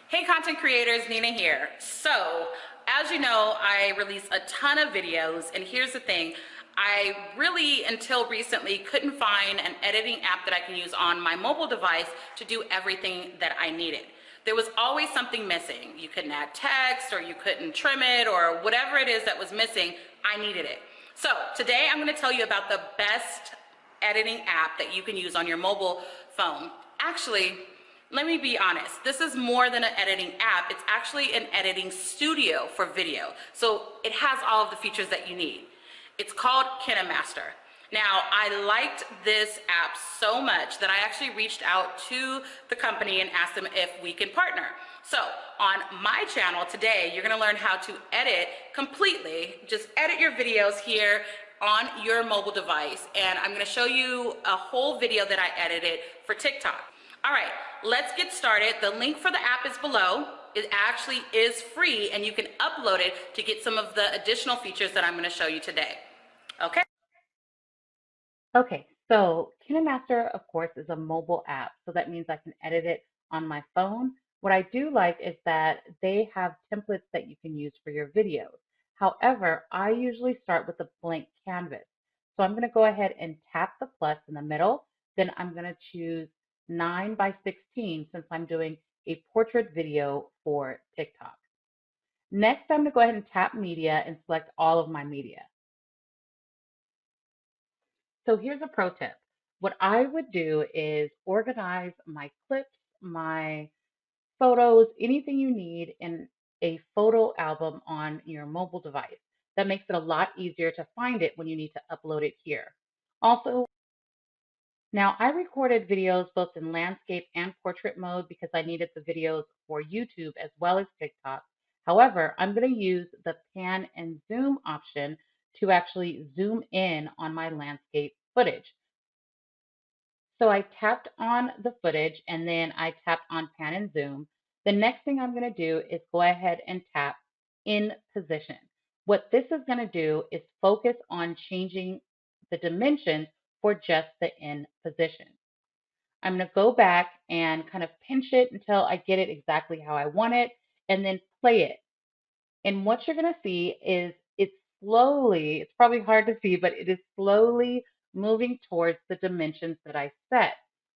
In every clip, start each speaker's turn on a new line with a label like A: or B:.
A: Hey content creators, Nina here. So, as you know, I release a ton of videos, and here's the thing. I really, until recently, couldn't find an editing app that I can use on my mobile device to do everything that I needed. There was always something missing. You couldn't add text, or you couldn't trim it, or whatever it is that was missing, I needed it. So, today I'm going to tell you about the best editing app that you can use on your mobile phone. Actually, let me be honest, this is more than an editing app. It's actually an editing studio for video. So it has all of the features that you need. It's called Kinemaster. Now, I liked this app so much that I actually reached out to the company and asked them if we can partner. So on my channel today, you're gonna learn how to edit completely, just edit your videos here on your mobile device. And I'm gonna show you a whole video that I edited for TikTok. All right, let's get started. The link for the app is below. It actually is free, and you can upload it to get some of the additional features that I'm going to show you today. Okay?
B: Okay, so KineMaster, of course, is a mobile app, so that means I can edit it on my phone. What I do like is that they have templates that you can use for your videos. However, I usually start with a blank canvas. So I'm going to go ahead and tap the plus in the middle. Then I'm going to choose 9 by 16 since I'm doing a portrait video for TikTok. Next, I'm going to go ahead and tap media and select all of my media. So here's a pro tip. What I would do is organize my clips, my photos, anything you need in a photo album on your mobile device. That makes it a lot easier to find it when you need to upload it here. Also, now I recorded videos both in landscape and portrait mode because I needed the videos for YouTube as well as TikTok. However, I'm going to use the pan and zoom option to actually zoom in on my landscape footage. So I tapped on the footage and then I tapped on pan and zoom. The next thing I'm going to do is go ahead and tap in position. What this is going to do is focus on changing the dimensions for just the in position. I'm going to go back and kind of pinch it until I get it exactly how I want it and then play it. And what you're going to see is it's probably hard to see, but it is slowly moving towards the dimensions that I set.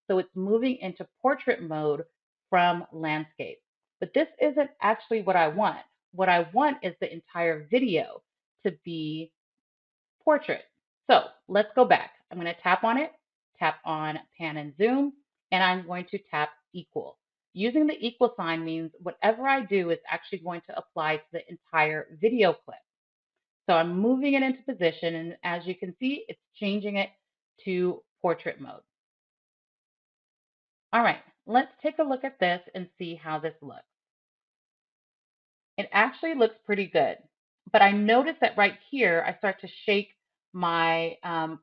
B: So it's moving into portrait mode from landscape. But this isn't actually what I want. What I want is the entire video to be portrait. So let's go back. I'm going to tap on it, tap on pan and zoom, and I'm going to tap equal. Using the equal sign means whatever I do is actually going to apply to the entire video clip. So I'm moving it into position, and as you can see, it's changing it to portrait mode. All right, let's take a look at this and see how this looks. It actually looks pretty good, but I notice that right here, I start to shake my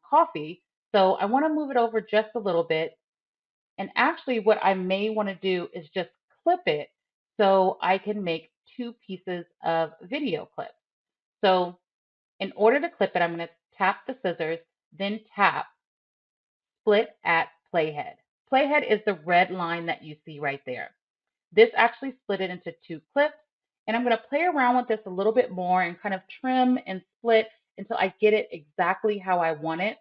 B: coffee. So I want to move it over just a little bit. And actually, what I may want to do is just clip it so I can make two pieces of video clips. So in order to clip it, I'm going to tap the scissors, then tap split at playhead. Playhead is the red line that you see right there. This actually split it into two clips, and I'm going to play around with this a little bit more and kind of trim and split until I get it exactly how I want it.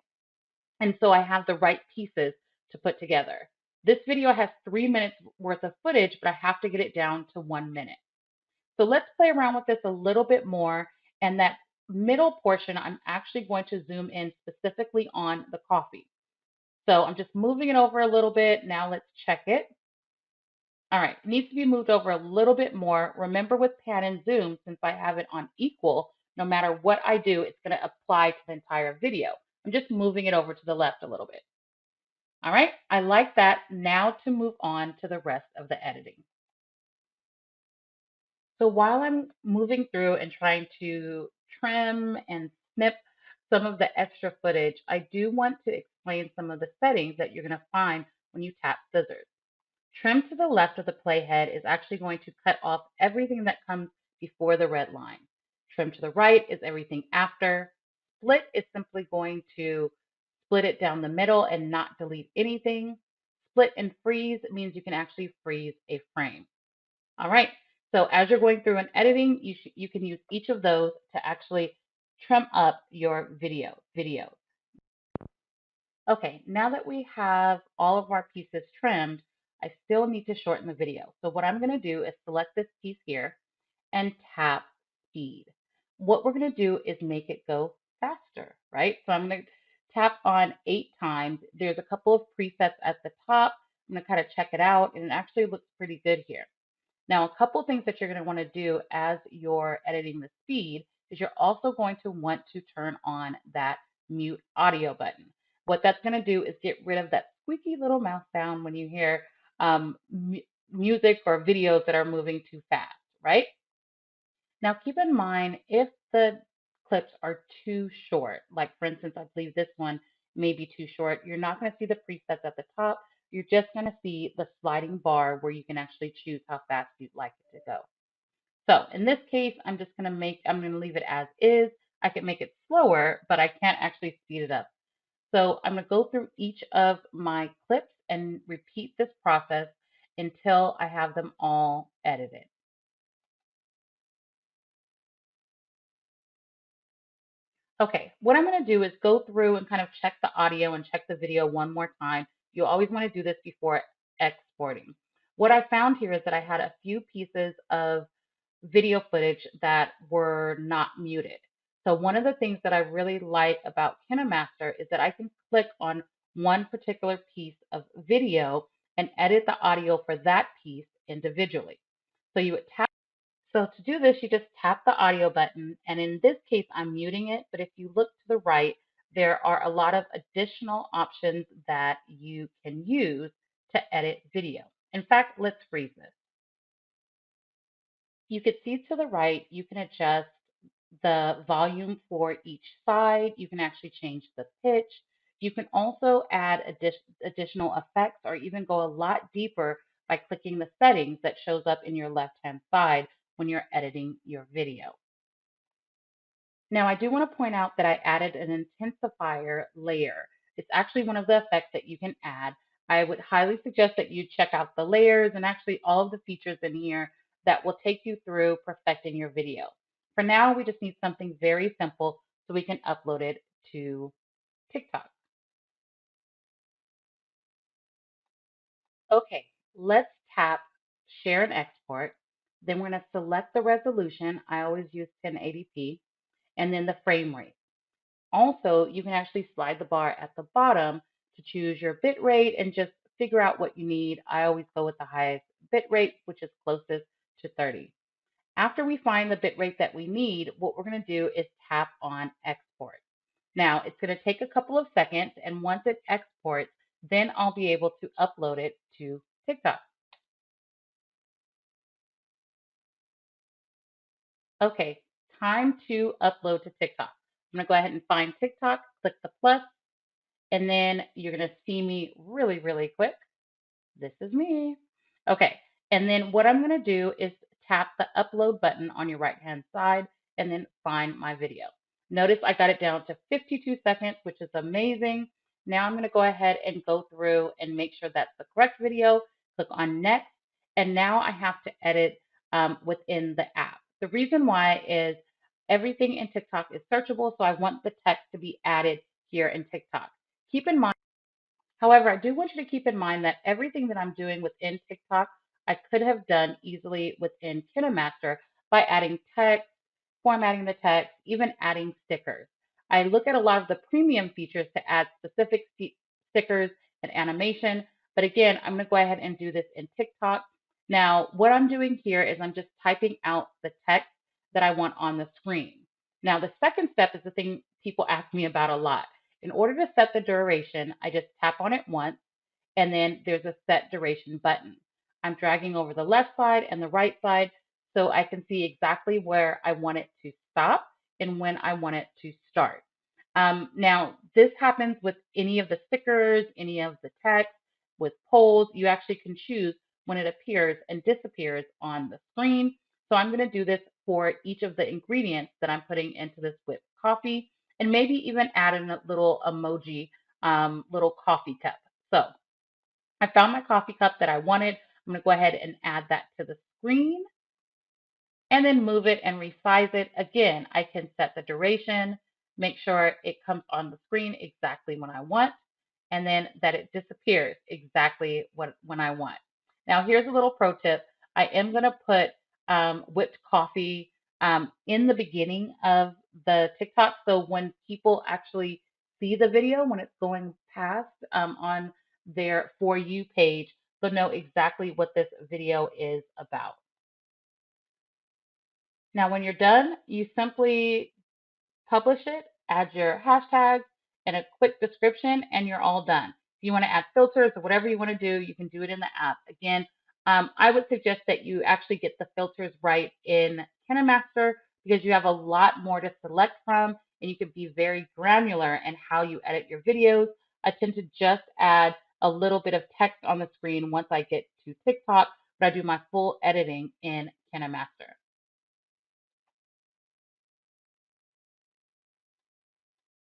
B: And so I have the right pieces to put together. This video has 3 minutes worth of footage, but I have to get it down to 1 minute. So let's play around with this a little bit more. And that middle portion, I'm actually going to zoom in specifically on the coffee. So I'm just moving it over a little bit. Now let's check it. All right, it needs to be moved over a little bit more. Remember with pan and zoom, since I have it on equal, no matter what I do, it's going to apply to the entire video. I'm just moving it over to the left a little bit. All right, I like that. Now to move on to the rest of the editing. So while I'm moving through and trying to trim and snip some of the extra footage, I do want to explain some of the settings that you're going to find when you tap scissors. Trim to the left of the playhead is actually going to cut off everything that comes before the red line. Trim to the right is everything after. Split is simply going to split it down the middle and not delete anything. Split and freeze means you can actually freeze a frame. All right. So as you're going through and editing, you can use each of those to actually trim up your video. Okay, now that we have all of our pieces trimmed, I still need to shorten the video. So what I'm going to do is select this piece here and tap speed. What we're going to do is make it go faster, right? So I'm going to tap on 8 times. There's a couple of presets at the top. I'm going to kind of check it out, and it actually looks pretty good here. Now, a couple things that you're going to want to do as you're editing the speed is you're also going to want to turn on that mute audio button. What that's going to do is get rid of that squeaky little mouse sound when you hear music or videos that are moving too fast, right? Now, keep in mind if the clips are too short, like for instance, I believe this one may be too short, you're not going to see the presets at the top. You're just going to see the sliding bar where you can actually choose how fast you'd like it to go. So in this case, I'm going to leave it as is. I can make it slower, but I can't actually speed it up. So I'm going to go through each of my clips and repeat this process until I have them all edited. Okay, what I'm going to do is go through and kind of check the audio and check the video one more time. You always want to do this before exporting. What I found here is that I had a few pieces of video footage that were not muted. So one of the things that I really like about KineMaster is that I can click on one particular piece of video and edit the audio for that piece individually. So you would tap. So to do this, you just tap the audio button, and in this case, I'm muting it, but if you look to the right, there are a lot of additional options that you can use to edit video. In fact, let's freeze this. You can see to the right, you can adjust the volume for each side. You can actually change the pitch. You can also add additional effects or even go a lot deeper by clicking the settings that shows up in your left-hand side when you're editing your video. Now, I do want to point out that I added an intensifier layer. It's actually one of the effects that you can add. I would highly suggest that you check out the layers and actually all of the features in here that will take you through perfecting your video. For now, we just need something very simple so we can upload it to TikTok. Okay, let's tap share and export. Then we're going to select the resolution. I always use 1080p and then the frame rate. Also, you can actually slide the bar at the bottom to choose your bit rate and just figure out what you need. I always go with the highest bit rate, which is closest to 30. After we find the bit rate that we need, what we're going to do is tap on export. Now, it's going to take a couple of seconds, and once it exports, then I'll be able to upload it to TikTok. Okay, time to upload to TikTok. I'm going to go ahead and find TikTok, click the plus, and then you're going to see me really, really quick. This is me. Okay. And then what I'm going to do is tap the upload button on your right hand side and then find my video. Notice I got it down to 52 seconds, which is amazing. Now I'm going to go ahead and go through and make sure that's the correct video. Click on next. And now I have to edit within the app. The reason why is everything in TikTok is searchable. So I want the text to be added here in TikTok. Keep in mind, However, I do want you to keep in mind that everything that I'm doing within TikTok, I could have done easily within KineMaster by adding text, formatting the text, even adding stickers. I look at a lot of the premium features to add specific stickers and animation, but again, I'm going to go ahead and do this in TikTok. Now, what I'm doing here is I'm just typing out the text that I want on the screen. Now, the second step is the thing people ask me about a lot. In order to set the duration, I just tap on it once, and then there's a set duration button. I'm dragging over the left side and the right side so I can see exactly where I want it to stop and when I want it to start. Now, this happens with any of the stickers, any of the text, with polls. You actually can choose when it appears and disappears on the screen. So I'm going to do this for each of the ingredients that I'm putting into this whipped coffee and maybe even add in a little emoji, little coffee cup. So I found my coffee cup that I wanted. I'm going to go ahead and add that to the screen and then move it and resize it. Again, I can set the duration, make sure it comes on the screen exactly when I want, and then that it disappears exactly when I want. Now, here's a little pro tip. I am going to put whipped coffee in the beginning of the TikTok. So when people actually see the video, when it's going past on their For You page, they'll know exactly what this video is about. Now, when you're done, you simply publish it, add your hashtags and a quick description, and you're all done. If you want to add filters or whatever you want to do, you can do it in the app. Again, I would suggest that you actually get the filters right in KineMaster because you have a lot more to select from and you can be very granular in how you edit your videos. I tend to just add a little bit of text on the screen once I get to TikTok, but I do my full editing in KineMaster.